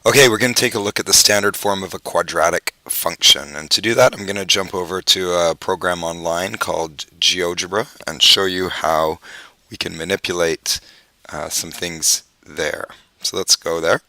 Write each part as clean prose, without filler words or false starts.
Okay, we're going to take a look at the standard form of a quadratic function. And to do that, I'm going to jump over to a program online called GeoGebra and show you how we can manipulate some things there. So let's go there.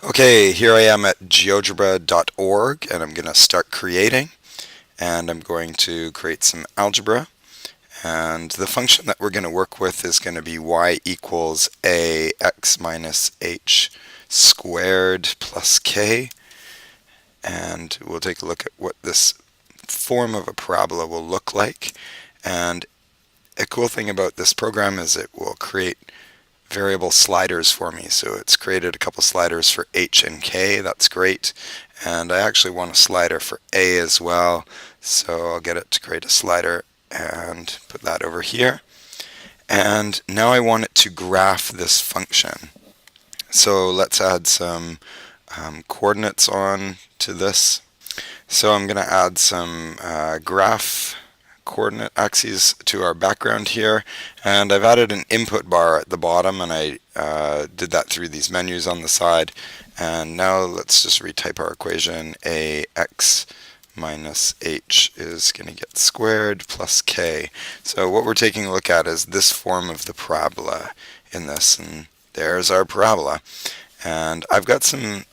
Okay, here I am at geogebra.org and I'm going to start creating. And I'm going to create some algebra. And the function that we're going to work with is going to be y equals ax minus h squared plus k. And we'll take a look at what this form of a parabola will look like. And a cool thing about this program is it will create variable sliders for me. So it's created a couple sliders for h and k. That's great. And I actually want a slider for a as well. So I'll get it to create a slider and put that over here. And now I want it to graph this function. So let's add some coordinates on to this. So I'm going to add some graph coordinate axes to our background here, and I've added an input bar at the bottom, and I did that through these menus on the side. And now let's just retype our equation. Ax minus h is going to get squared plus k. So what we're taking a look at is this form of the parabola in this, and there's our parabola. And I've got some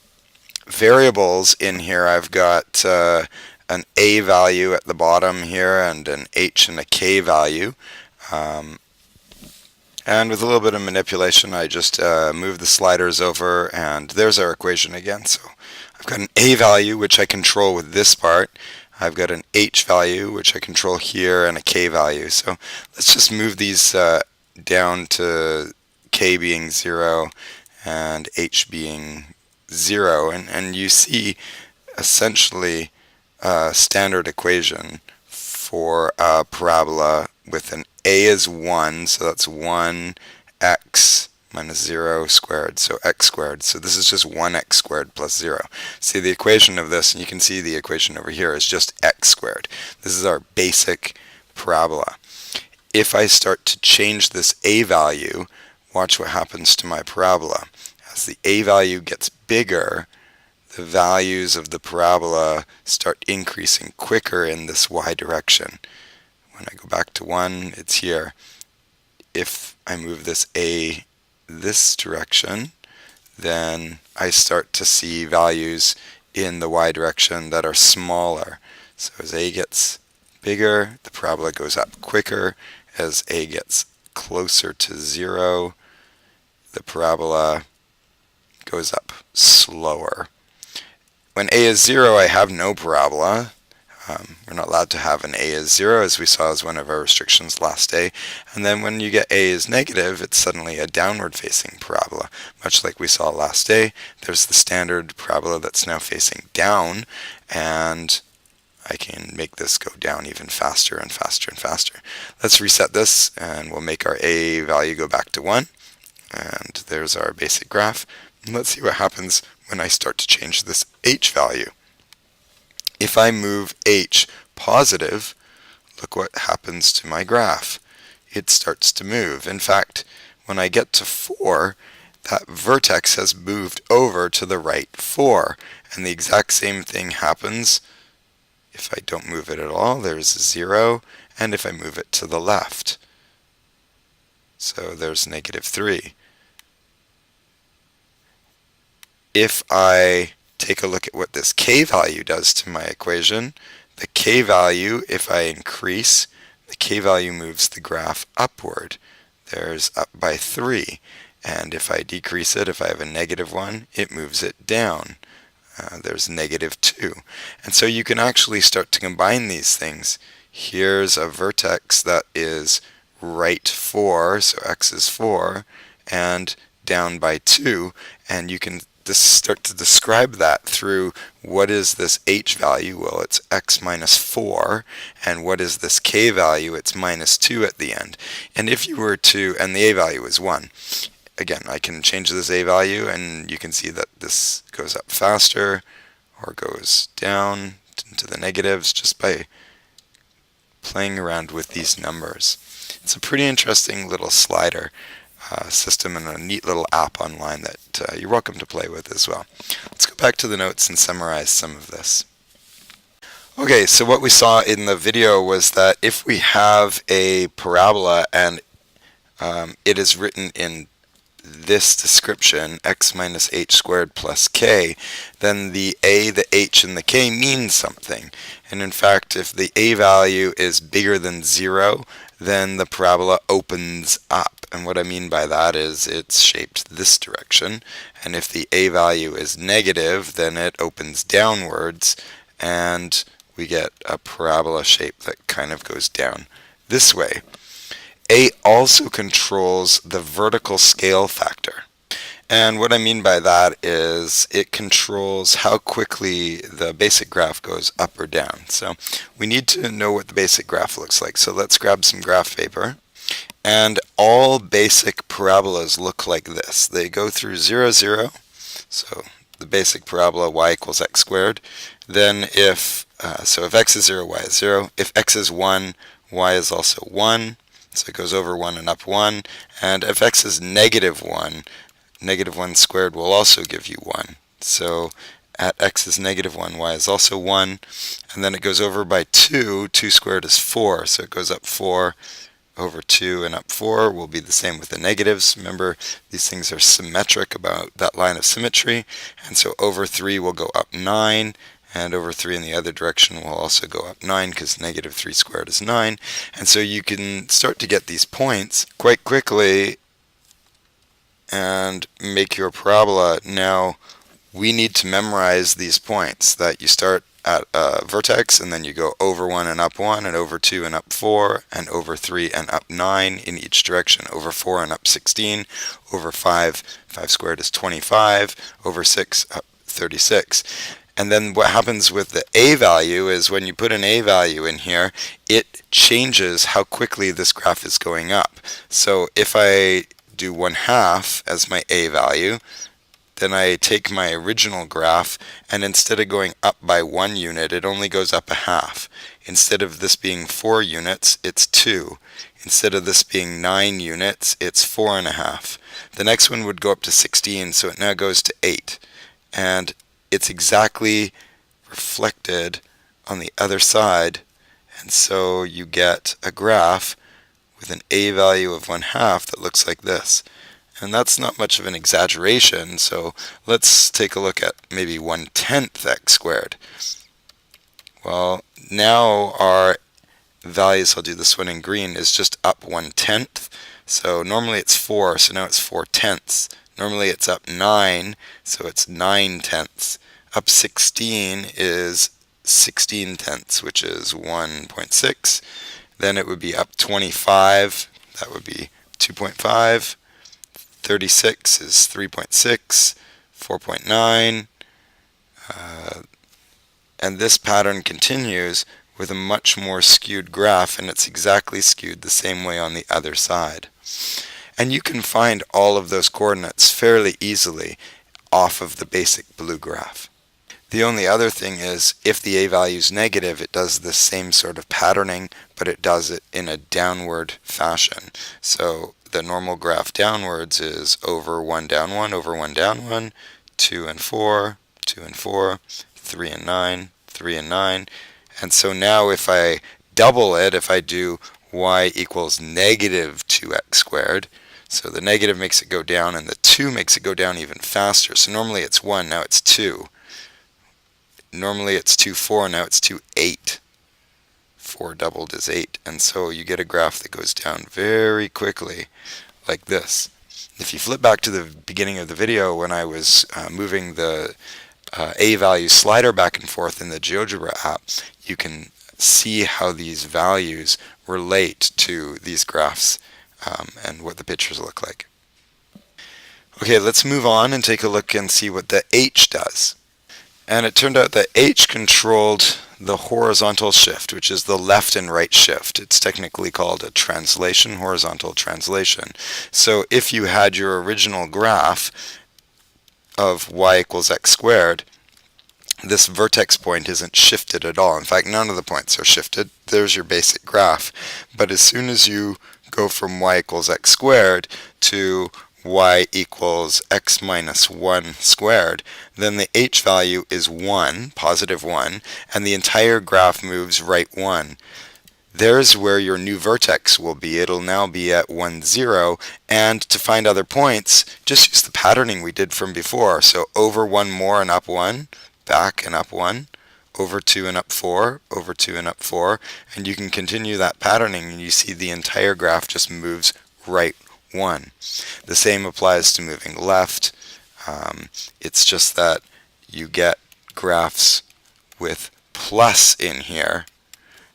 variables in here. I've got an a value at the bottom here and an h and a k value. And with a little bit of manipulation, I just move the sliders over, and there's our equation again. So I've got an a value, which I control with this part. I've got an h value, which I control here, and a k value. So let's just move these down to k being 0 and h being 0. And you see essentially a standard equation for a parabola with an a is 1, so that's 1x minus 0 squared, so x squared. So this is just 1x squared plus 0. See the equation of this, and you can see the equation over here is just x squared. This is our basic parabola. If I start to change this a value, watch what happens to my parabola. As the a value gets bigger, the values of the parabola start increasing quicker in this y direction. When I go back to 1, it's here. If I move this a this direction, then I start to see values in the y direction that are smaller. So as a gets bigger, the parabola goes up quicker. As a gets closer to 0, the parabola goes up slower. When a is 0, I have no parabola. We're not allowed to have an a is 0, as we saw as one of our restrictions last day. And then when you get a is negative, it's suddenly a downward facing parabola. Much like we saw last day, there's the standard parabola that's now facing down, and I can make this go down even faster and faster and faster. Let's reset this, and we'll make our a value go back to 1. And there's our basic graph. And let's see what happens when I start to change this h value. If I move h positive, look what happens to my graph. It starts to move. In fact, when I get to 4, that vertex has moved over to the right 4. And the exact same thing happens if I don't move it at all. There's 0. And if I move it to the left. So there's negative 3. If I take a look at what this k value does to my equation, the k value, if I increase, the k value moves the graph upward. There's up by 3. And if I decrease it, if I have a negative 1, it moves it down. There's negative 2. And so you can actually start to combine these things. Here's a vertex that is right 4, so x is 4, and down by 2, and you can start to describe that through what is this h value? Well, it's x minus 4, and what is this k value? It's minus 2 at the end. And if you were to, and the a value is 1, again, I can change this a value, and you can see that this goes up faster or goes down into the negatives just by playing around with these numbers. It's a pretty interesting little slider. system and a neat little app online that you're welcome to play with as well. Let's go back to the notes and summarize some of this. Okay, so what we saw in the video was that if we have a parabola and it is written in this description, x minus h squared plus k, then the a, the h, and the k mean something. And in fact, if the a value is bigger than 0, then the parabola opens up. And what I mean by that is it's shaped this direction. And if the a value is negative, then it opens downwards, and we get a parabola shape that kind of goes down this way. A also controls the vertical scale factor. And what I mean by that is it controls how quickly the basic graph goes up or down. So we need to know what the basic graph looks like. So let's grab some graph paper. And all basic parabolas look like this. They go through 0, 0. So the basic parabola y equals x squared. Then if x is 0, y is 0. If x is 1, y is also 1. So it goes over 1 and up 1. And if x is negative 1, negative 1 squared will also give you 1. So at x is negative 1, y is also 1. And then it goes over by 2. 2 squared is 4. So it goes up 4 over 2 and up 4 will be the same with the negatives. Remember, these things are symmetric about that line of symmetry. And so over 3 will go up 9. And over 3 in the other direction will also go up 9 because negative 3 squared is 9. And so you can start to get these points quite quickly and make your parabola. Now, we need to memorize these points that you start at a vertex and then you go over 1 and up 1 and over 2 and up 4 and over 3 and up 9 in each direction, over 4 and up 16, over 5, 5 squared is 25, over 6 up 36. And then what happens with the a value is when you put an a value in here, it changes how quickly this graph is going up. So if I do 1/2 as my a value, then I take my original graph, and instead of going up by 1 unit, it only goes up 1/2. Instead of this being 4 units, it's 2. Instead of this being 9 units, it's 4.5. The next one would go up to 16, so it now goes to 8. And it's exactly reflected on the other side, and so you get a graph with an a value of 1/2 that looks like this. And that's not much of an exaggeration, so let's take a look at maybe 1/10 x squared. Well, now our values, I'll do this one in green, is just up 1/10. So normally it's 4, so now it's 4/10. Normally it's up 9, so it's 9/10. Up 16 is 16/10, which is 1.6. Then it would be up 25, that would be 2.5. 36 is 3.6, 4.9. And this pattern continues with a much more skewed graph, and it's exactly skewed the same way on the other side. And you can find all of those coordinates fairly easily off of the basic blue graph. The only other thing is, if the a value is negative, it does the same sort of patterning, but it does it in a downward fashion. So the normal graph downwards is over 1 down 1, over 1 down 1, 2 and 4, 2 and 4, 3 and 9, 3 and 9. And so now if I double it, if I do y equals negative 2x squared, so the negative makes it go down and the 2 makes it go down even faster. So normally it's 1, now it's 2. Normally it's 2, 4, now it's 2, 8. 4 doubled is 8. And so you get a graph that goes down very quickly like this. If you flip back to the beginning of the video when I was moving the a value slider back and forth in the GeoGebra app, you can see how these values relate to these graphs and what the pictures look like. Okay, let's move on and take a look and see what the h does. And it turned out that h controlled the horizontal shift, which is the left and right shift. It's technically called a translation, horizontal translation. So if you had your original graph of y equals x squared, this vertex point isn't shifted at all. In fact, none of the points are shifted. There's your basic graph. But as soon as you go from y equals x squared to y equals x minus 1 squared, then the h value is 1, positive 1, and the entire graph moves right 1. There's where your new vertex will be. It'll now be at 1, 0, and to find other points, just use the patterning we did from before. So over 1 more and up 1, back and up 1, over 2 and up 4, over 2 and up 4, and you can continue that patterning and you see the entire graph just moves right 1. The same applies to moving left. It's just that you get graphs with plus in here.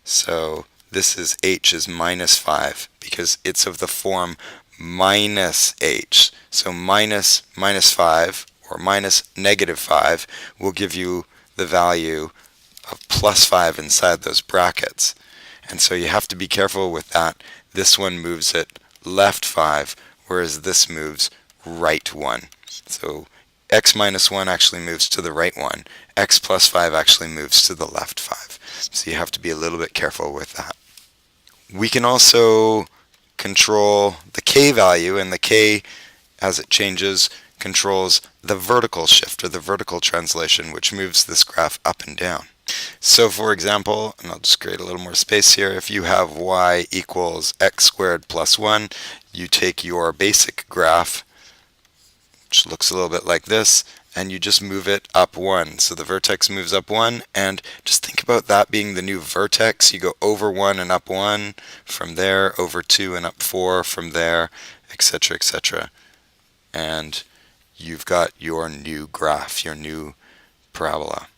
So this is h is minus 5 because it's of the form minus h. So minus 5 or minus negative 5 will give you the value of plus 5 inside those brackets. And so you have to be careful with that. This one moves it left 5, whereas this moves right 1. So x minus 1 actually moves to the right 1. X plus 5 actually moves to the left 5. So you have to be a little bit careful with that. We can also control the k value, and the k, as it changes, controls the vertical shift or the vertical translation, which moves this graph up and down. So for example, and I'll just create a little more space here, if you have y equals x squared plus 1, you take your basic graph, which looks a little bit like this, and you just move it up 1. So the vertex moves up 1, and just think about that being the new vertex. You go over 1 and up 1, from there over 2 and up 4, from there, etc., etc. And you've got your new graph, your new parabola.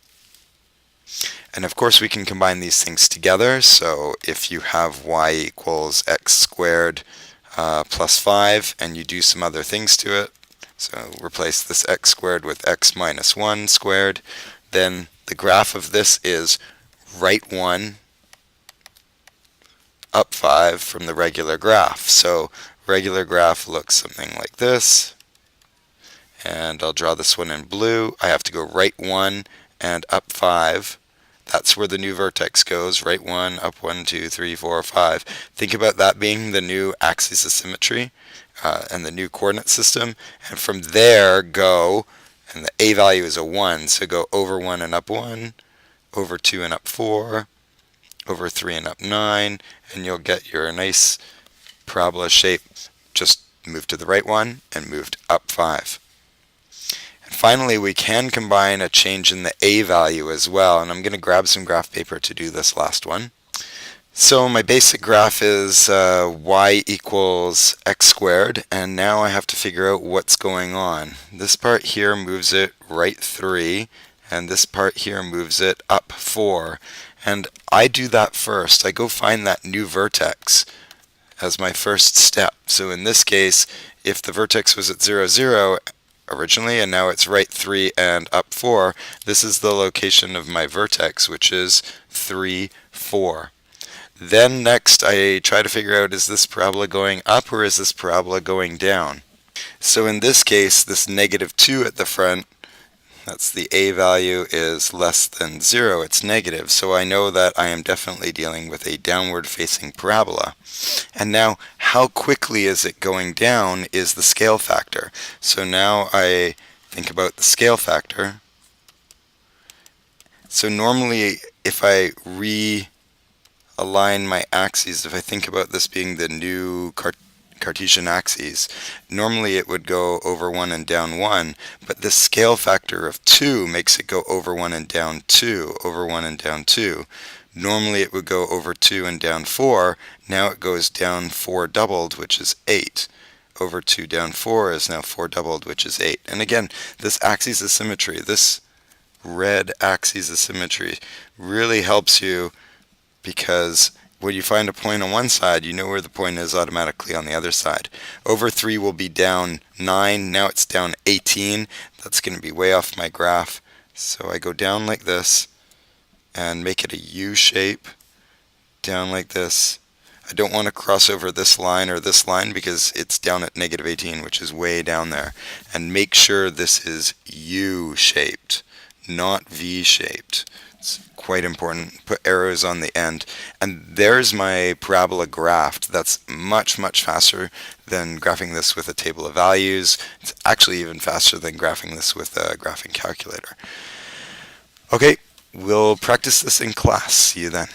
And of course we can combine these things together. So if you have y equals x squared plus 5 and you do some other things to it, so replace this x squared with x minus 1 squared, then the graph of this is right 1, up 5 from the regular graph. So regular graph looks something like this, and I'll draw this one in blue. I have to go right 1 and up 5. That's where the new vertex goes, right 1, up 1, 2, 3, 4, 5. Think about that being the new axis of symmetry and the new coordinate system. And from there go, and the a value is a 1, so go over 1 and up 1, over 2 and up 4, over 3 and up 9, and you'll get your nice parabola shape. Just move to the right 1 and moved up 5. And finally, we can combine a change in the a value as well, and I'm going to grab some graph paper to do this last one. So my basic graph is y equals x squared, and now I have to figure out what's going on. This part here moves it right 3, and this part here moves it up 4. And I do that first. I go find that new vertex as my first step. So in this case, if the vertex was at 0, 0, originally, and now it's right 3 and up 4, this is the location of my vertex, which is 3, 4. Then next I try to figure out, is this parabola going up or is this parabola going down? So in this case, this negative 2 at the front, that's the a value, is less than 0. It's negative, so I know that I am definitely dealing with a downward facing parabola. And now, how quickly is it going down is the scale factor. So now I think about the scale factor. So normally, if I realign my axes, if I think about this being the new Cartesian axes, normally it would go over 1 and down 1, but this scale factor of 2 makes it go over 1 and down 2, over 1 and down 2. Normally it would go over 2 and down 4, now it goes down 4 doubled, which is 8. Over 2 down 4 is now 4 doubled, which is 8. And again, this axis of symmetry, this red axis of symmetry, really helps you, because when you find a point on one side, you know where the point is automatically on the other side. Over 3 will be down 9, now it's down 18. That's going to be way off my graph. So I go down like this and make it a U shape, down like this. I don't want to cross over this line or this line because it's down at negative 18, which is way down there. And make sure this is U shaped, not V shaped. It's quite important. Put arrows on the end. And there's my parabola graphed. That's much, much faster than graphing this with a table of values. It's actually even faster than graphing this with a graphing calculator. Okay, we'll practice this in class. See you then.